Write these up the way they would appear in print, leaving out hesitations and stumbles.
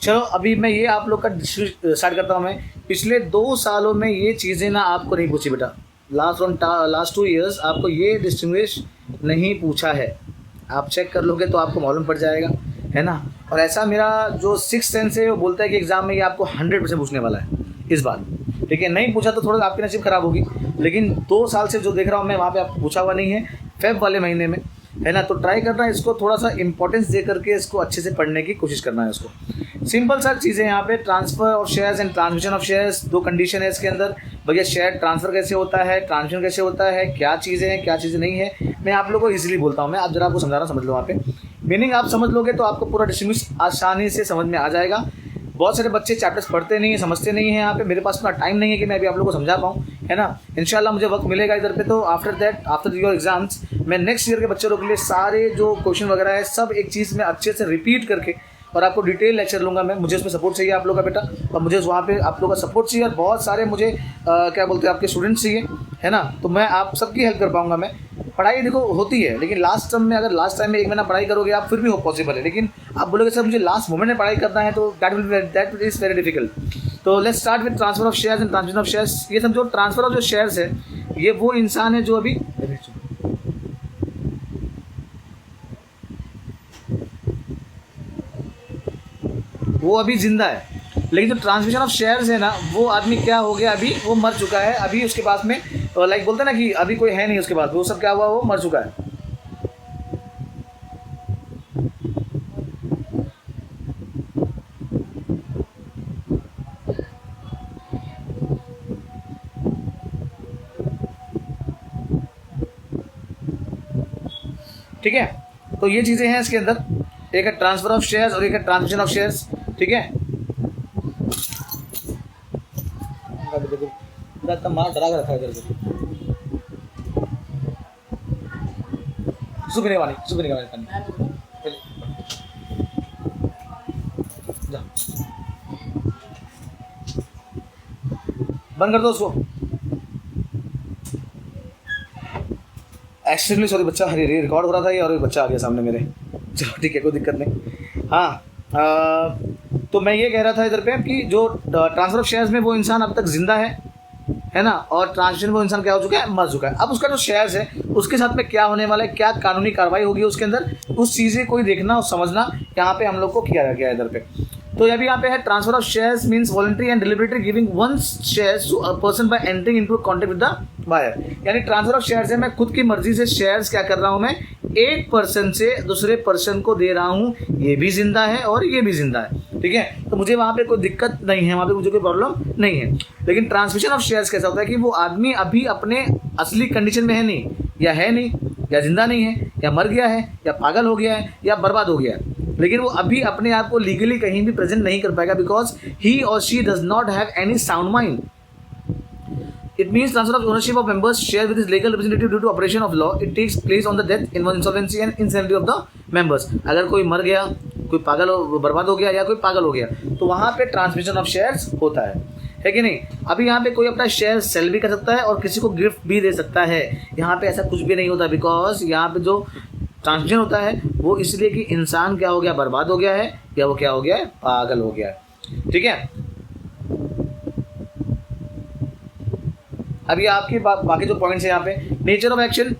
चलो अभी मैं ये आप लोग का स्टार्ट करता हूँ। मैं पिछले 2 सालों में ये चीज़ें ना आपको नहीं पूछी बेटा, लास्ट 2 ईयर्स आपको ये डिस्टिंग्विश नहीं पूछा है। आप चेक कर लोगे तो आपको मालूम पड़ जाएगा, है ना। और ऐसा मेरा जो 6th सेंस है वो बोलता है कि एग्ज़ाम में ये आपको 100% पूछने वाला है इस बार। ठीक है, नहीं पूछा तो थोड़ा आपकी नसीब ख़राब होगी, लेकिन 2 साल से जो देख रहा हूँ मैं वहाँ पे आपको पूछा हुआ नहीं है। फेब वाले महीने में, है ना, तो ट्राई करना है इसको थोड़ा सा इंपॉर्टेंस दे करके इसको अच्छे से पढ़ने की कोशिश करना है इसको। सिंपल सा चीज़ें यहाँ पे, transfer of shares and transmission of shares, 2 condition है इसके अंदर। भैया शेयर ट्रांसफ़र कैसे होता है, ट्रांसमिशन कैसे होता है, क्या चीज़ें हैं क्या चीज़ें नहीं है, मैं आप लोगों को ईजिली बोलता हूँ। मैं आप जरा आपको समझा रहा हूँ, समझ लो। वहाँ पे मीनिंग आप समझ लोगे तो आपको पूरा डिस्टिंग्विश आसानी से समझ में आ जाएगा। बहुत सारे बच्चे चैप्टर्स पढ़ते नहीं हैं, समझते नहीं हैं। यहाँ पे मेरे पास इतना टाइम नहीं है कि मैं अभी आप लोगों को समझा पाऊँ, है ना। इंशाल्लाह मुझे वक्त मिलेगा इधर पे, तो आफ्टर योर एग्जाम्स मैं नेक्स्ट ईयर के बच्चों के लिए सारे जो क्वेश्चन वगैरह है सब एक चीज़ में अच्छे से रिपीट करके और आपको डिटेल लेक्चर लूँगा मैं। मुझे उसमें सपोर्ट चाहिए आप लोग का बेटा, और मुझे वहाँ पे आप लोग का सपोर्ट चाहिए, और बहुत सारे मुझे क्या बोलते हैं आपके स्टूडेंट्स चाहिए, है ना। तो मैं आप सबकी हेल्प कर पाऊँगा। मैं पढ़ाई देखो होती है, लेकिन लास्ट टाइम में अगर लास्ट टाइम में 1 महीना पढ़ाई करोगे आप फिर भी हो पॉसिबल है, लेकिन आप बोलोगे सर मुझे लास्ट मोमेंट में पढ़ाई करना है तो दैट इज़ वेरी डिफिकल्ट। तो let's start with transfer of shares and transmission of shares. ये समझो ट्रांसफर ऑफ जो शेयर्स है ये वो इंसान है जो अभी जिंदा है, लेकिन जो ट्रांसमिशन ऑफ शेयर्स है ना वो आदमी क्या हो गया, अभी वो मर चुका है। अभी उसके पास में लाइक बोलते हैं ना कि अभी कोई है नहीं उसके पास, वो सब क्या हुआ, वो मर चुका है। ठीक है, तो ये चीज़ें हैं इसके अंदर, एक है ट्रांसफर ऑफ शेयर्स और एक है ट्रांसमिशन ऑफ शेयर्स। ठीक है, मार डरा के रखा है सुबह पानी बंद कर दो उसको। एक्सट्रीमली सॉरी बच्चा, हरी रिकॉर्ड हो रहा था ये, और एक बच्चा आ गया सामने मेरे। चलो ठीक है, कोई दिक्कत नहीं। हाँ, तो मैं ये कह रहा था इधर पे कि जो ट्रांसफर ऑफ शेयर्स में वो इंसान अब तक जिंदा है ना, और ट्रांसमिशन में वो इंसान क्या हो चुका है, मर चुका है। अब उसका जो शेयर्स है उसके साथ में क्या होने वाला है, क्या कानूनी कार्रवाई होगी उसके अंदर, उस चीज़ें कोई देखना और समझना यहाँ पे हम लोग को किया गया है इधर पे। तो अभी यहाँ पे है transfer of shares means voluntary and deliberately giving once shares to a person by entering into contract with the buyer. यानी ट्रांसफर ऑफ शेयर्स है, मैं खुद की मर्जी से शेयर्स क्या कर रहा हूँ, मैं एक पर्सन से दूसरे पर्सन को दे रहा हूँ। ये भी जिंदा है और ये भी जिंदा है, ठीक है। तो मुझे वहाँ पे कोई दिक्कत नहीं है, वहाँ पे मुझे कोई प्रॉब्लम नहीं है। लेकिन ट्रांसमिशन ऑफ शेयर्स कैसा होता है कि वो आदमी अभी अपने असली कंडीशन में है नहीं, या जिंदा नहीं है, या मर गया है, या पागल हो गया है, या बर्बाद हो गया है, लेकिन वो अभी अपने आप को लीगली कहीं भी प्रेजेंट नहीं कर पाएगा बिकॉज ही और she does not have any sound mind. It means transfer of ownership of members' share with his legal representative due to operation of law. It takes place on the death, insolvency and insanity of the members. अगर कोई मर गया, कोई पागल हो, बर्बाद हो गया, या कोई पागल हो गया, तो वहाँ पे ट्रांसमिशन ऑफ शेयर्स होता है कि नहीं। अभी यहाँ पे कोई अपना शेयर सेल भी कर सकता है और किसी को गिफ्ट भी दे सकता है। यहाँ पे ऐसा कुछ भी नहीं होता बिकॉज यहाँ पे जो ट्रांसमिशन होता है वो इसलिए कि इंसान क्या हो गया, बर्बाद हो गया है, या वो क्या हो गया है, पागल हो गया है। ठीक है, अब ये आपके बाकी जो पॉइंट्स है यहाँ पे, नेचर ऑफ एक्शन।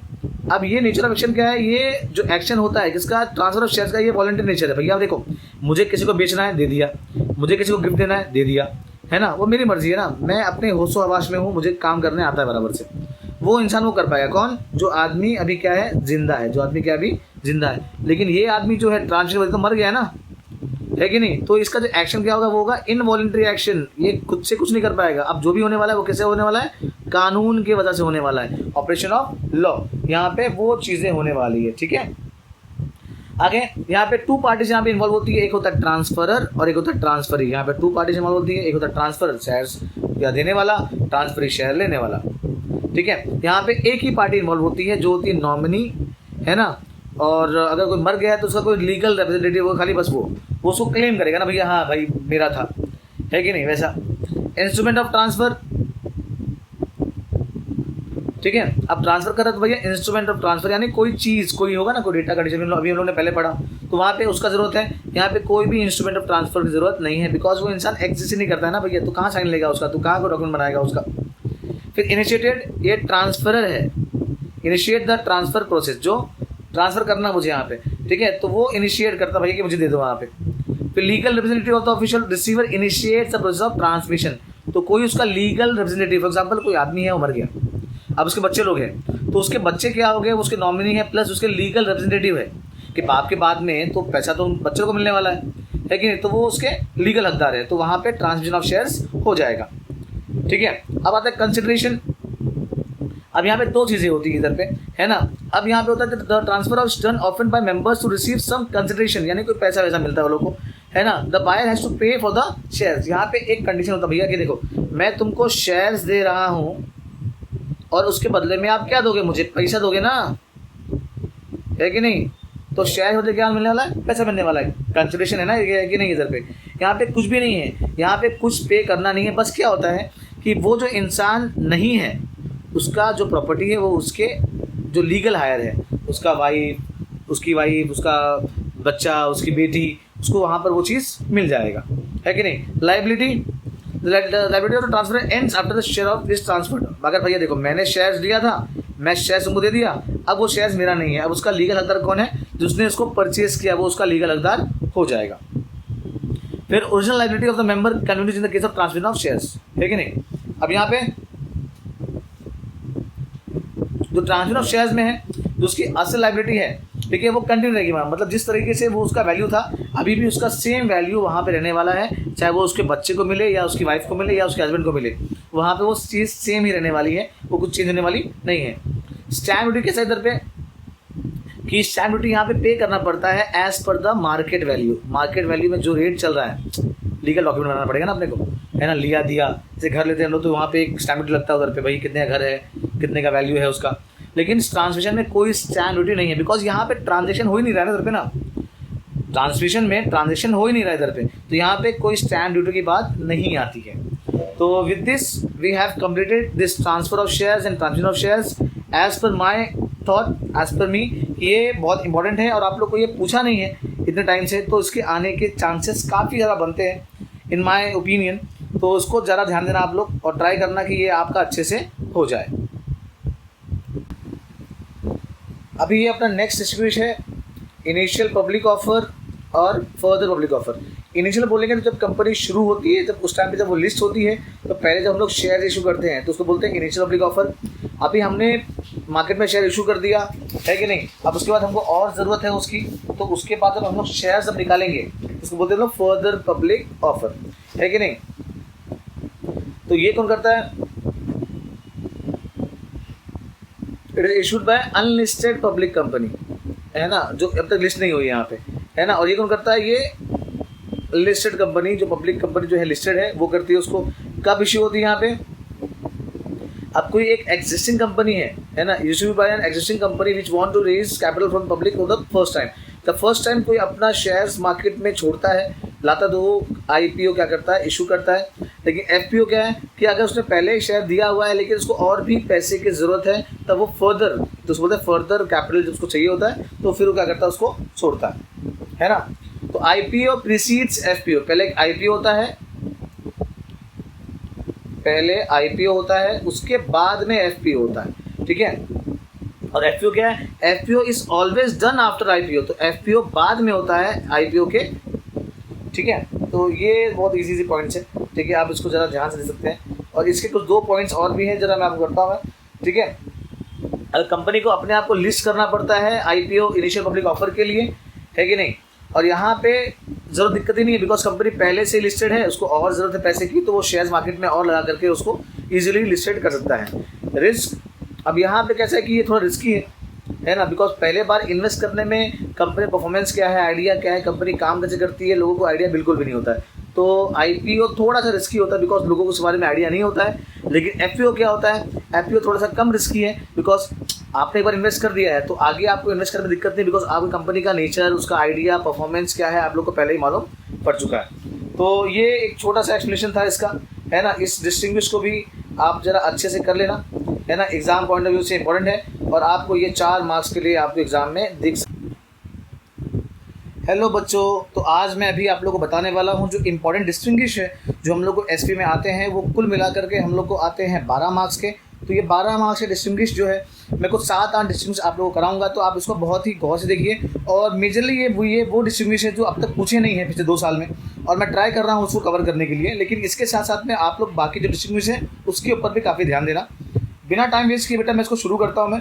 अब ये नेचर ऑफ एक्शन क्या है, ये जो एक्शन होता है किसका, ट्रांसफर ऑफ शेयर्स का, ये वॉलंटरी नेचर है। भैया देखो, मुझे किसी को बेचना है, दे दिया, मुझे किसी को गिफ्ट देना है, दे दिया, है ना, वो मेरी मर्जी है ना। मैं अपने होशो हवास में हूँ, मुझे काम करने आता है बराबर से। वो इंसान वो कर पाएगा कौन, जो आदमी अभी क्या है, जिंदा है, जो आदमी क्या अभी जिंदा है। लेकिन ये आदमी जो है ट्रांसफर तो मर गया है ना, है कि नहीं। तो इसका जो एक्शन क्या होगा वो होगा इनवॉलंटरी एक्शन। ये खुद से कुछ नहीं कर पाएगा। अब जो भी होने वाला है वो कैसे होने वाला है, कानून की वजह से होने वाला है, ऑपरेशन ऑफ लॉ। यहाँ पे वो चीजें होने वाली है, ठीक है। आगे यहाँ पे 2 पार्टीज यहाँ पे इन्वॉल्व होती है, एक होता है ट्रांसफरर और एक होता है ट्रांसफरी। यहाँ पे 2 पार्टीज इन्वॉल्व होती है, एक होता है ट्रांसफर शेयर्स या देने वाला, ट्रांसफरी शेयर लेने वाला, ठीक है। यहाँ पे एक ही पार्टी इन्वॉल्व होती है जो होती है नॉमिनी, है ना। और अगर कोई मर गया है तो उसका कोई लीगल रिप्रेजेंटेटिव वो खाली बस वो उसको क्लेम करेगा ना, भैया हाँ भाई मेरा था, है कि नहीं। वैसा इंस्ट्रूमेंट ऑफ ट्रांसफर, ठीक है। अब ट्रांसफर कर रहा तो भैया इंस्ट्रूमेंट ऑफ ट्रांसफर यानी कोई चीज़, कोई होगा ना, कोई डेटा कंडीशन, अभी हम लोगों ने पहले पढ़ा, तो वहाँ पे उसका जरूरत है। यहाँ पे कोई भी इंस्ट्रूमेंट ऑफ ट्रांसफर की जरूरत नहीं है, बिकॉज वो इंसान एग्जिस्ट ही नहीं करता है ना भैया, तो कहाँ साइन लेगा उसका, तो कहाँ को डॉक्यूमेंट बनाएगा उसका। फिर इनिशिएटेड, ये ट्रांसफरर है, इनिशिएट द ट्रांसफर प्रोसेस, जो ट्रांसफर करना मुझे यहाँ पे, ठीक है, तो वो इनिशिएट करता भैया कि मुझे दे दो वहाँ पे। फिर legal representative of the official receiver initiates the process of transmission, तो कोई उसका लीगल रिप्रेजेंटेटिव, फॉर एग्जाम्पल कोई आदमी है, वो मर गया, अब उसके बच्चे लोग हैं, तो उसके बच्चे क्या हो गए, उसके नॉमिनी है प्लस उसके लीगल रिप्रेजेंटेटिव है कि बाप के बाद में तो पैसा तो बच्चों को मिलने वाला है कि नहीं, तो वो उसके लीगल हकदार है, तो वहाँ पे ट्रांसमिशन ऑफ शेयर्स हो जाएगा। ठीक है। अब आता है कंसिडरेशन। अब यहाँ पे दो चीज़ें होती है इधर पे, है ना। अब यहाँ पे होता है the transfer of done often bye members to receive some consideration, यानी कोई पैसा वैसा मिलता है वो लोग को, है ना। द बायर हैज टू पे फॉर द शेयर्स, यहाँ पे एक कंडीशन होता है भैया कि देखो मैं तुमको शेयर्स दे रहा हूँ और उसके बदले में आप क्या दोगे, मुझे पैसा दोगे ना, है कि नहीं। तो शेयर होते क्या मिलने वाला है, पैसा मिलने वाला है, कंसिडरेशन है ना, ये कि नहीं। इधर पे यहाँ पे कुछ भी नहीं है, यहाँ पे कुछ पे करना नहीं है, बस क्या होता है कि वो जो इंसान नहीं है उसका जो प्रॉपर्टी है वो उसके जो लीगल हायर है, उसका वाइफ, उसकी वाइफ, उसका बच्चा, उसकी बेटी, उसको वहाँ पर वो चीज़ मिल जाएगा, है कि नहीं। Liability, liability of transfer ends after the share of this transfer. अगर भैया देखो मैंने शेयर्स लिया था, मैं शेयर्स तुमको दे दिया, अब वो शेयर्स मेरा नहीं है, अब उसका लीगल हकदार कौन है, जिसने उसको परचेज किया वो उसका लीगल हकदार हो जाएगा। फिर original liability of the member convince in the case of transmission of shares, है कि नहीं। अब यहाँ पे जो ट्रांसमिशन ऑफ शेयर्स में है, जो उसकी असल लाइबिलिटी है, ठीक है, वो कंटिन्यू रहेगी, मतलब जिस तरीके से वो उसका वैल्यू था अभी भी उसका सेम वैल्यू वहाँ पे रहने वाला है, चाहे वो उसके बच्चे को मिले या उसकी वाइफ को मिले या उसके हस्बैंड को मिले, वहाँ पे वो चीज़ सेम ही रहने वाली है, वो कुछ चेंज होने वाली नहीं है। स्टैम्प ड्यूटी कैसा इधर पे कि स्टैम्प ड्यूटी यहाँ पे करना पड़ता है as per the market value, market value में जो रेट चल रहा है, लीगल डॉक्यूमेंट बनाना पड़ेगा ना अपने को, है ना। लिया दिया, जैसे घर लेते हैं हम लोग तो वहाँ पे एक स्टैम्प ड्यूटी लगता है उधर पे, भाई कितने का घर है, कितने का वैल्यू है उसका। लेकिन ट्रांसमिशन में कोई स्टैम्प ड्यूटी नहीं है, बिकॉज यहाँ पे ट्रांजेक्शन हो ही नहीं रहा है इधर पे ना, ट्रांसमिशन में ट्रांजेक्शन हो ही नहीं रहा इधर पे, तो यहाँ पे कोई स्टैम्प ड्यूटी की बात नहीं आती है। तो with this we have completed this transfer of shares and transmission of shares as per my thought, as per मी। ये बहुत इंपॉर्टेंट है और आप लोग को ये पूछा नहीं है इतने टाइम से, तो इसके आने के चांसेस काफ़ी ज़्यादा बनते हैं इन माई ओपिनियन, तो उसको ज़रा ध्यान देना आप लोग और ट्राई करना कि ये आपका अच्छे से हो जाए। अभी ये अपना नेक्स्ट डिस्ट्रीब्यूशन है इनिशियल पब्लिक ऑफर और फर्दर पब्लिक ऑफर। इनिशियल बोलेंगे तो जब कंपनी शुरू होती है, जब उस टाइम पे जब वो लिस्ट होती है, तो पहले जब हम लोग शेयर इशू करते हैं तो उसको बोलते हैं इनिशियल पब्लिक ऑफर। अभी हमने मार्केट में शेयर इशू कर दिया है कि नहीं, अब उसके बाद हमको और ज़रूरत है उसकी, तो उसके बाद जब हम लोग शेयर जब निकालेंगे उसको बोलते हैं लोग फर्दर पब्लिक ऑफर, है कि नहीं। तो ये कौन करता है, it is issued by unlisted public company, है ना, जो अब तक लिस्ट नहीं हुई यहाँ पे, है ना। और ये कौन करता है, ये लिस्टेड कंपनी, जो पब्लिक कंपनी जो है लिस्टेड है वो करती है उसको। कब इश्यू होती है यहाँ पे, अब कोई एक एग्जिस्टिंग कंपनी है ना, issue bye an existing company which want to raise capital from public for the first time. The first time कोई अपना शेयर्स मार्केट में छोड़ता है, लाता तो वो आईपीओ क्या करता है, इशू करता है। लेकिन एफपीओ क्या है कि अगर उसने पहले ही शेयर दिया हुआ है लेकिन उसको और भी पैसे की ज़रूरत है, तब वो फर्दर, तो उसको बोलते हैं फर्दर कैपिटल जब उसको चाहिए होता है, तो फिर वो क्या करता है, उसको छोड़ता है ना। तो आईपीओ प्रीसीड्स एफपीओ, पहले एक आईपीओ होता है, पहले आईपीओ होता है, उसके बाद में एफपीओ होता है, ठीक है। और एफपीओ क्या है, FPO is always done after IPO, तो एफपीओ बाद में होता है आईपीओ के, ठीक है। तो ये बहुत इजी पॉइंट्स है, ठीक है, आप इसको ज़रा ध्यान से दे सकते हैं। और इसके कुछ दो पॉइंट्स और भी हैं, जरा मैं आपको करता हूँ, ठीक है। अगर कंपनी को अपने आप को लिस्ट करना पड़ता है आईपीओ इनिशियल पब्लिक ऑफर के लिए, है कि नहीं। और यहाँ पे ज़रूर दिक्कत ही नहीं है, बिकॉज कंपनी पहले से लिस्टेड है, उसको और ज़रूरत है पैसे की, तो वो शेयर्स मार्केट में और लगा करके उसको ईजिली लिस्टेड कर सकता है। रिस्क, अब यहाँ पे कैसा है कि ये थोड़ा रिस्की है ना, बिकॉज पहले बार इन्वेस्ट करने में कंपनी परफॉर्मेंस क्या है, आइडिया क्या है, कंपनी काम कैसे करती है, लोगों को आइडिया बिल्कुल भी नहीं होता है। तो आईपीओ थोड़ा सा रिस्की होता है बिकॉज लोगों को इस बारे में आइडिया नहीं होता है। लेकिन एफपीओ क्या होता है, एफपीओ थोड़ा सा कम रिस्की है, बिकॉज आपने एक बार इन्वेस्ट कर दिया है तो आगे आपको इन्वेस्ट करने में दिक्कत नहीं, बिकॉज आपकी कंपनी का नेचर, उसका आइडिया, परफॉर्मेंस क्या है, आप लोग को पहले ही मालूम पड़ चुका है। तो ये एक छोटा सा एक्सप्लेनेशन था इसका, है ना। इस डिस्टिंग्विश को भी आप ज़रा अच्छे से कर लेना, है ना, एग्जाम पॉइंट ऑफ व्यू से इंपॉर्टेंट है और आपको ये 4 मार्क्स के लिए आपको एग्जाम में दिख। हेलो बच्चों, तो आज मैं अभी आप लोगों को बताने वाला हूँ जो इम्पोर्टेंट डिस्टिंग्विश है जो हम लोग को एसपी में आते हैं, वो कुल मिला करके हम लोग को आते हैं 12 मार्क्स के। तो ये 12 मार्क्स के डिस्टिंग्विश जो है मैं कुछ 7-8 डिस्टिंग्विश आप लोगों को कराऊंगा, तो आप इसको बहुत ही गौर से देखिए। और मेजरली ये वो डिस्टिंग्विश है जो अब तक पूछे नहीं है पिछले 2 साल में, और मैं ट्राई कर रहा हूँ उसको कवर करने के लिए। लेकिन इसके साथ साथ में आप लोग बाकी जो डिस्टिंग्विश है उसके ऊपर भी काफ़ी ध्यान देना। बिना टाइम वेस्ट किए बेटा मैं इसको शुरू करता हूँ। मैं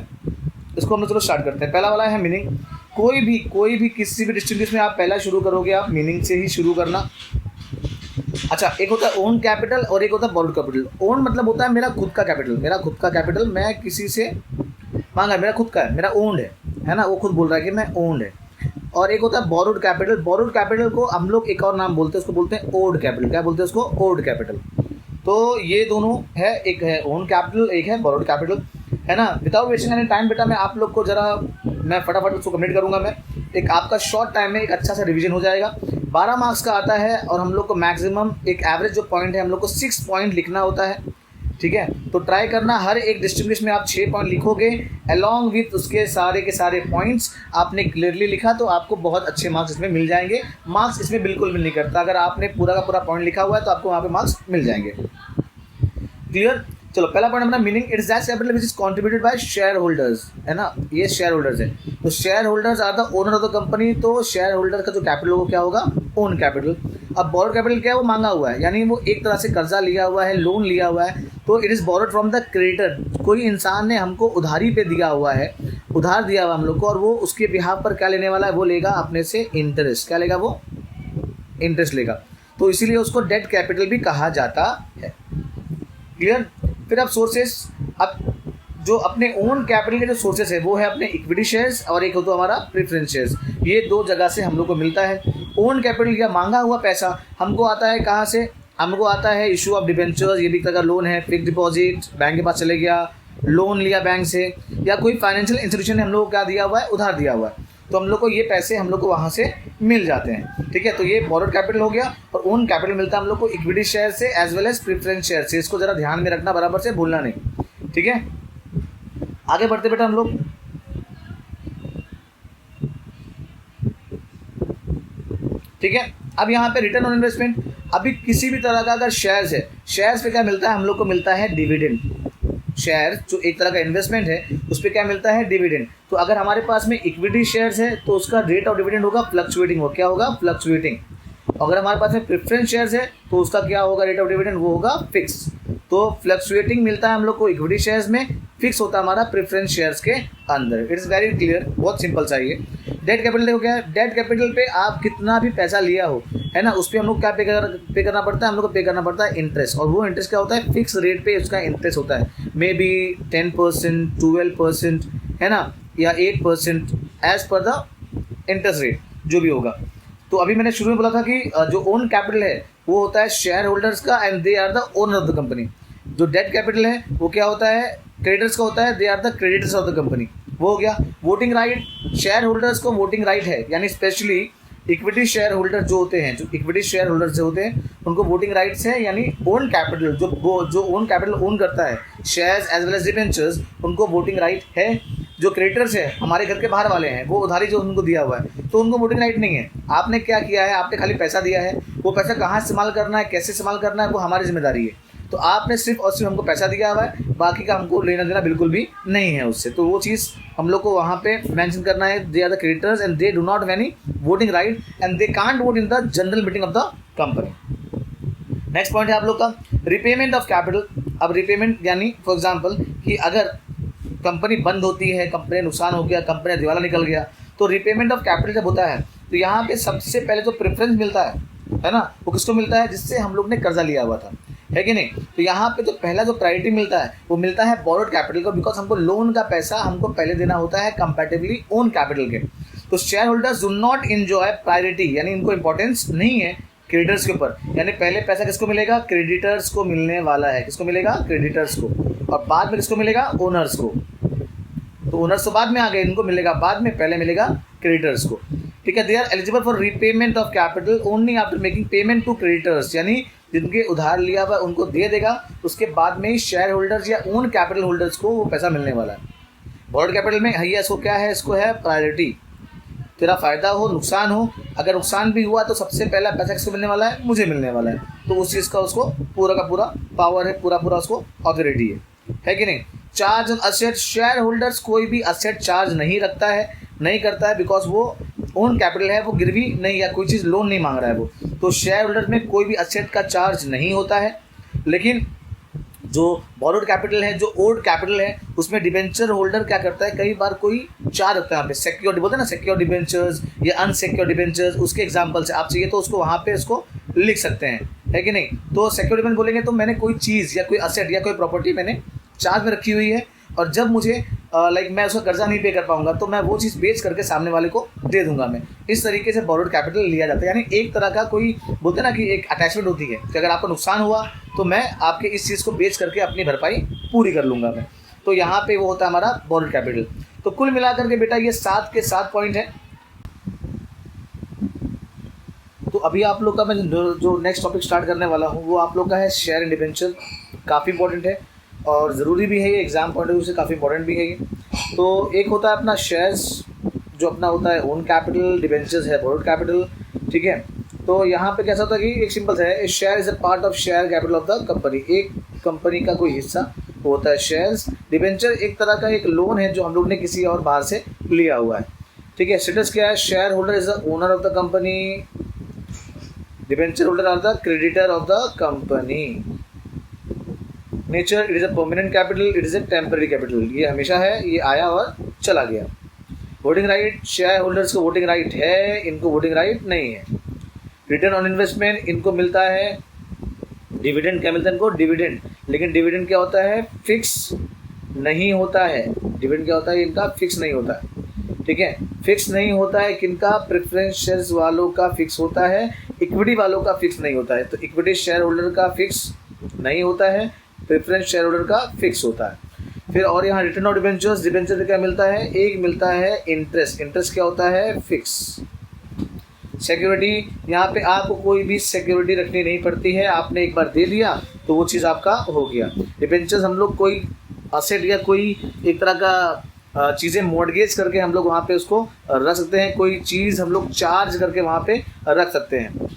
इसको हम लोग चलो स्टार्ट करते हैं। पहला वाला है मीनिंग। कोई भी किसी भी डिस्टिंग्विश में आप पहला शुरू करोगे, आप मीनिंग से ही शुरू करना। अच्छा, एक होता है ओन कैपिटल और एक होता है बोरोड कैपिटल। ओन मतलब होता है मेरा खुद का कैपिटल, मेरा खुद का कैपिटल मैं किसी से मांगा, मेरा खुद का है, मेरा ओन्ड है ना, वो खुद बोल रहा है कि मैं ओन्ड है। और एक होता है बोरोड कैपिटल। बोरोड कैपिटल को हम लोग एक और नाम बोलते हैं, उसको बोलते हैं ओड कैपिटल। क्या बोलते हैं उसको? Odd capital. तो ये दोनों है, एक है ओन कैपिटल, एक है बोरोड कैपिटल, है ना। विदाउट वेस्टिंग एनी टाइम बेटा मैं आप लोग को जरा मैं फटाफट उसको कंप्लीट करूंगा। मैं एक आपका शॉर्ट टाइम में एक अच्छा सा रिवीजन हो जाएगा। 12 मार्क्स का आता है और हम लोग को मैक्सिमम एक एवरेज जो पॉइंट है हम लोग को 6 पॉइंट लिखना होता है, ठीक है। तो ट्राई करना हर एक डिस्टिंग्विश में आप 6 पॉइंट लिखोगे, अलॉन्ग विथ उसके सारे के सारे पॉइंट्स आपने क्लियरली लिखा तो आपको बहुत अच्छे मार्क्स इसमें मिल जाएंगे। मार्क्स इसमें बिल्कुल भी नहीं करता, अगर आपने पूरा का पूरा पॉइंट लिखा हुआ है तो आपको वहाँ पे मार्क्स मिल जाएंगे। क्लियर? चलो पहला पॉइंट अपना meaning, it is that capital which is contributed bye share holders, है ना। ये शेयर होल्डर्स है, तो share holders are the owner of the company. तो शेयर होल्डर का जो कैपिटल होगा क्या होगा? Own capital. अब बोरोड कैपिटल क्या है? वो मांगा हुआ है, यानी वो एक तरह से कर्जा लिया हुआ है, लोन लिया हुआ है। तो it is borrowed from the creditor. कोई इंसान ने हमको उधारी पे दिया हुआ है, उधार दिया हुआ हम लोग को, और वो उसके बिहाफ पर क्या लेने वाला है? वो लेगा अपने से इंटरेस्ट। क्या लेगा? वो इंटरेस्ट लेगा। तो इसीलिए उसको डेट कैपिटल भी कहा जाता है। क्लियर? फिर अब सोर्सेस, अब जो अपने ओन कैपिटल के जो सोर्सेस है वो है अपने इक्विटी शेयर्स और एक हो तो हमारा प्रेफरेंस शेयर्स। ये 2 जगह से हम लोग को मिलता है। ओन कैपिटल या मांगा हुआ पैसा हमको आता है कहाँ से? हमको आता है इशू ऑफ डिबेंचर्स, ये भी एक तरह का लोन है। फिक्स डिपॉजिट, बैंक के पास चले गया, लोन लिया बैंक से, या कोई फाइनेंशियल इंस्टीट्यूशन ने हम लोग को क्या दिया हुआ है? उधार दिया हुआ है। तो हम लोग को ये पैसे हम लोग को वहाँ से मिल जाते हैं, ठीक है। तो ये बोरोड कैपिटल हो गया। और ओन कैपिटल मिलता है हम लोग को इक्विटी शेयर से as well as preference share से। इसको जरा ध्यान में रखना, बराबर से भूलना नहीं, ठीक है। आगे बढ़ते बेटा हम लोग। ठीक है, अब यहाँ पे रिटर्न ऑन इन्वेस्टमेंट। अभी किसी भी तरह का अगर शेयर्स है, शेयर्स पे क्या मिलता है हम लोग को? मिलता है डिविडेंड। शेयर जो एक तरह का इन्वेस्टमेंट है उस पर क्या मिलता है? डिविडेंड। तो अगर हमारे पास में इक्विटी शेयर्स है तो उसका रेट ऑफ डिविडेंड होगा फ्लक्चुएटिंग। हो क्या होगा? फ्लक्चुएटिंग। अगर हमारे पास में प्रेफरेंस शेयर्स है तो उसका क्या होगा? रेट ऑफ डिविडेंड वो होगा फिक्स। तो फ्लक्चुएटिंग मिलता है हम लोग को इक्विटी शेयर्स में, फिक्स होता है हमारा प्रेफरेंस शेयर्स के अंदर। इट इज़ वेरी क्लियर, बहुत सिंपल सा ये। डेट कैपिटल देखो क्या है? डेट कैपिटल पे आप कितना भी पैसा लिया हो, है ना, उस पर हम लोग क्या पे करना पड़ता है? हम लोग को पे करना पड़ता है इंटरेस्ट। और वो इंटरेस्ट क्या होता है? फिक्स रेट पे उसका इंटरेस्ट होता है, मे बी 10%, 12%, है ना, या 8% as per the interest rate जो भी होगा। तो अभी मैंने शुरू में बोला था कि जो ओन कैपिटल है वो होता है शेयर होल्डर्स का and they are the owner of the company. जो डेट कैपिटल है वो क्या होता है? क्रेडिटर्स का होता है, they are the creditors of the company. वो हो गया। वोटिंग राइट, शेयर होल्डर्स को वोटिंग राइट है, यानी स्पेशली इक्विटी शेयर होल्डर जो होते हैं, जो इक्विटी शेयर होल्डर जो होते हैं उनको वोटिंग राइट्स है। यानी ओन कैपिटल जो ओन कैपिटल ओन करता है, shares as well as debentures, उनको वोटिंग राइट है। जो क्रेडिटर्स है हमारे घर के बाहर वाले हैं, वो उधारी जो उनको दिया हुआ है, तो उनको वोटिंग राइट नहीं है। आपने क्या किया है? आपने खाली पैसा दिया है, वो पैसा कहाँ इस्तेमाल करना है, कैसे इस्तेमाल करना है, वो हमारी जिम्मेदारी है। तो आपने सिर्फ और सिर्फ हमको पैसा दिया हुआ है, बाकी का हमको लेना देना बिल्कुल भी नहीं है उससे। तो वो चीज़ हम लोग को वहाँ पे मेंशन करना है, they are the creditors and they do not have any voting right and they can't vote in the general meeting of the company. Next point है आप लोग का रिपेमेंट ऑफ कैपिटल। अब रिपेमेंट यानी फॉर एग्जाम्पल कि अगर company बंद होती है, कंपनी नुकसान हो गया, कंपनी दिवाला निकल गया, तो रिपेमेंट ऑफ कैपिटल जब होता है तो यहाँ पे सबसे पहले जो प्रेफरेंस मिलता है ना, वो किसको मिलता है? जिससे हम लोग ने कर्जा लिया हुआ था, है कि नहीं। तो यहाँ पे जो पहला जो प्रायोरिटी मिलता है वो मिलता है बोरोड कैपिटल को, बिकॉज हमको लोन का पैसा हमको पहले देना होता है कंपैरेटिवली ओन कैपिटल के। तो share holders do not enjoy priority, यानी इनको इंपॉर्टेंस नहीं है क्रेडिटर्स के ऊपर। यानी पहले पैसा किसको मिलेगा? क्रेडिटर्स को मिलने वाला है। किसको मिलेगा? क्रेडिटर्स को। और बाद में किसको मिलेगा? ओनर्स को। तो ओनर्स तो बाद में आ गए, इनको मिलेगा बाद में, पहले मिलेगा क्रेडिटर्स को। ठीक है, they are eligible for repayment of capital only after making payment to creditors, यानी जिनके उधार लिया हुआ उनको दे देगा, उसके बाद में ही शेयर होल्डर्स या ओन कैपिटल होल्डर्स को वो पैसा मिलने वाला है। बॉरोड कैपिटल में भैया इसको क्या है, इसको है प्रायोरिटी, तेरा फ़ायदा हो नुकसान हो, अगर नुकसान भी हुआ तो सबसे पहला पैसा किसको मिलने वाला है, मुझे मिलने वाला है, तो उस चीज़ का उसको पूरा का पूरा पावर है, पूरा उसको अथॉरिटी है कि नहीं। Charge on asset, share holders कोई भी असेट चार्ज नहीं रखता है, नहीं करता है, बिकॉज वो ओन कैपिटल है, वो गिरवी नहीं या कोई चीज़ लोन नहीं मांग रहा है वो, तो शेयर होल्डर में कोई भी असेट का चार्ज नहीं होता है। लेकिन जो बॉरोड कैपिटल है, जो ओल्ड कैपिटल है, उसमें डिबेंचर होल्डर क्या करता है, कई बार कोई चार्ज रखता है यहाँ पे, सिक्योर्ड बोलते हैं ना, सिक्योर्ड डिबेंचर्स या अनसिक्योर्ड डिबेंचर्स, उसके एग्जांपल से आप चाहिए तो उसको वहाँ पे इसको लिख सकते हैं, है कि नहीं। तो सिक्योर्ड डिबेंचर बोलेंगे तो मैंने कोई चीज़ या कोई असेट या कोई प्रॉपर्टी मैंने चार्ज में रखी हुई है, और जब मुझे मैं उसका कर्जा नहीं पे कर पाऊंगा तो मैं वो चीज़ बेच करके सामने वाले को दे दूंगा मैं, इस तरीके से बॉरोड कैपिटल लिया जाता है। यानी एक तरह का कोई बोलते हैं ना कि एक अटैचमेंट होती है कि अगर आपको नुकसान हुआ तो मैं आपके इस चीज़ को बेच करके अपनी भरपाई पूरी कर लूँगा मैं, तो यहाँ पे वो होता है हमारा बॉरोड कैपिटल। तो कुल मिलाकर के बेटा ये 7 के 7 पॉइंट है। तो अभी आप लोग का मैं जो नेक्स्ट टॉपिक स्टार्ट करने वाला हूँ वो आप लोग का है शेयर एंड डिबेंचर, काफ़ी इंपॉर्टेंट है और ज़रूरी भी है ये, एग्जाम पॉइंट ऑफ व्यू से काफ़ी इंपॉर्टेंट भी है ये। तो एक होता है अपना शेयर्स जो अपना होता है ओन कैपिटल, डिबेंचर्स है बॉरोड कैपिटल, ठीक है। तो यहाँ पे कैसा होता है कि एक सिंपल सा है, share is a part of share capital of the company, एक कंपनी का कोई हिस्सा वो होता है शेयर्स। डिबेंचर एक तरह का एक लोन है जो हम लोग ने किसी और बाहर से लिया हुआ है, ठीक है। स्टेटस क्या है, share holder is the owner of the company, debenture holder are the creditor of the company. Nature, it is a permanent capital, it is a temporary capital, ये हमेशा है, ये आया और चला गया। वोटिंग राइट, शेयर होल्डर्स को voting right है, इनको वोटिंग राइट नहीं है। रिटर्न ऑन इन्वेस्टमेंट इनको मिलता है, डिविडेंड क्या मिलता है इनको, डिविडेंड, लेकिन डिविडेंड क्या होता है, फिक्स नहीं होता है। डिविडेंड क्या होता है इनका, फिक्स नहीं होता है, ठीक है। फिक्स नहीं होता है किनका, प्रेफरेंस शेयर्स वालों का फिक्स होता है, इक्विटी वालों का फिक्स नहीं होता है। तो इक्विटी शेयर होल्डर का फिक्स नहीं होता है, प्रेफरेंस शेयर होल्डर का फिक्स होता है। फिर और यहाँ रिटर्न ऑफ डिबेंचर्स, डिबेंचर क्या मिलता है, एक मिलता है इंटरेस्ट, इंटरेस्ट क्या होता है, फिक्स। सिक्योरिटी, यहाँ पे आपको कोई भी सिक्योरिटी रखनी नहीं पड़ती है, आपने एक बार दे दिया तो वो चीज़ आपका हो गया। डिबेंचर्स हम लोग कोई असेट या कोई एक तरह का चीज़ें मॉर्गेज करके हम लोग वहाँ पे उसको रख सकते हैं, कोई चीज़ हम लोग चार्ज करके वहाँ पे रख सकते हैं।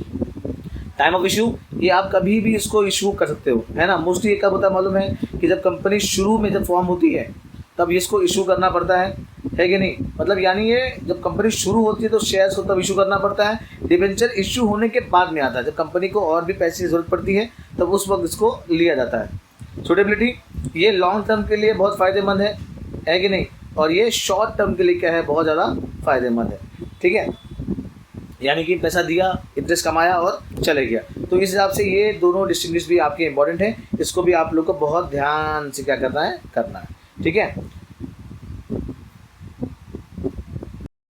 टाइम ऑफ इशू, ये आप कभी भी इसको इशू कर सकते हो, है ना। मोस्टली ये कब होता है मालूम है कि जब कंपनी शुरू में जब फॉर्म होती है तब इसको इशू करना पड़ता है कि नहीं। मतलब यानी ये जब कंपनी शुरू होती है तो शेयर्स को तब इशू करना पड़ता है, डिबेंचर इशू होने के बाद में आता है, जब कंपनी को और भी पैसे की जरूरत पड़ती है तब उस वक्त इसको लिया जाता है। सूटेबिलिटी, ये लॉन्ग टर्म के लिए बहुत फ़ायदेमंद है कि नहीं, और ये शॉर्ट टर्म के लिए क्या है, बहुत ज़्यादा फ़ायदेमंद है, ठीक है। यानी कि पैसा दिया, इंटरेस्ट कमाया और चले गया। तो इस हिसाब से ये दोनों डिस्टिंग्विश भी आपके इंपॉर्टेंट हैं, इसको भी आप लोग को बहुत ध्यान से क्या करना है, ठीक है।